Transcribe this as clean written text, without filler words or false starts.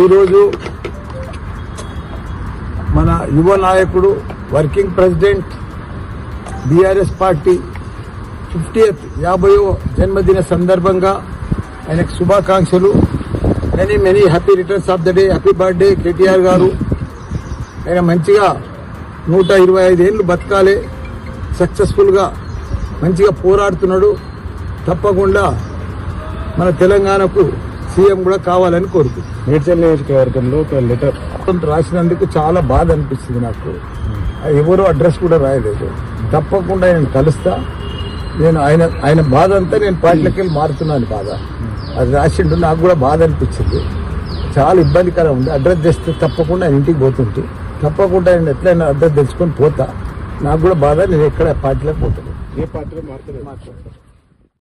ఈరోజు మన యువ నాయకుడు వర్కింగ్ ప్రెసిడెంట్ బీఆర్ఎస్ పార్టీ 50వ జన్మదిన సందర్భంగా ఆయనకు శుభాకాంక్షలు. Many happy returns of the day. Happy birthday KTR గారు. ఆయన మంచిగా 125 ఏళ్ళు బతకాలి, సక్సెస్ఫుల్గా మంచిగా పోరాడుతున్నాడు. తప్పకుండా మన తెలంగాణకు సీఎం కూడా కావాలని కోరుకుంటున్నాను. మేడ్చల్ నియోజకవర్గంలో ఒక లెటర్ రాసినందుకు చాలా బాధ అనిపిస్తుంది నాకు. ఎవరు అడ్రస్ కూడా రాయలేదు. తప్పకుండా ఆయన కలుస్తా. నేను ఆయన బాధ అంతా నేను పార్టీలకి వెళ్ళి మారుతున్నాను. బాధ అది రాసిండు. నాకు కూడా బాధ అనిపించింది. చాలా ఇబ్బందికరం ఉంది. అడ్రస్ తెస్తే తప్పకుండా ఆయన ఇంటికి పోతుంటే తప్పకుండా ఆయన ఎట్లయినా అడ్రస్ తెచ్చుకొని పోతా. నాకు కూడా బాధ. నేను ఎక్కడ పార్టీలోకి పోతాను. ఏ పార్టీలో మాట్లాడతారు?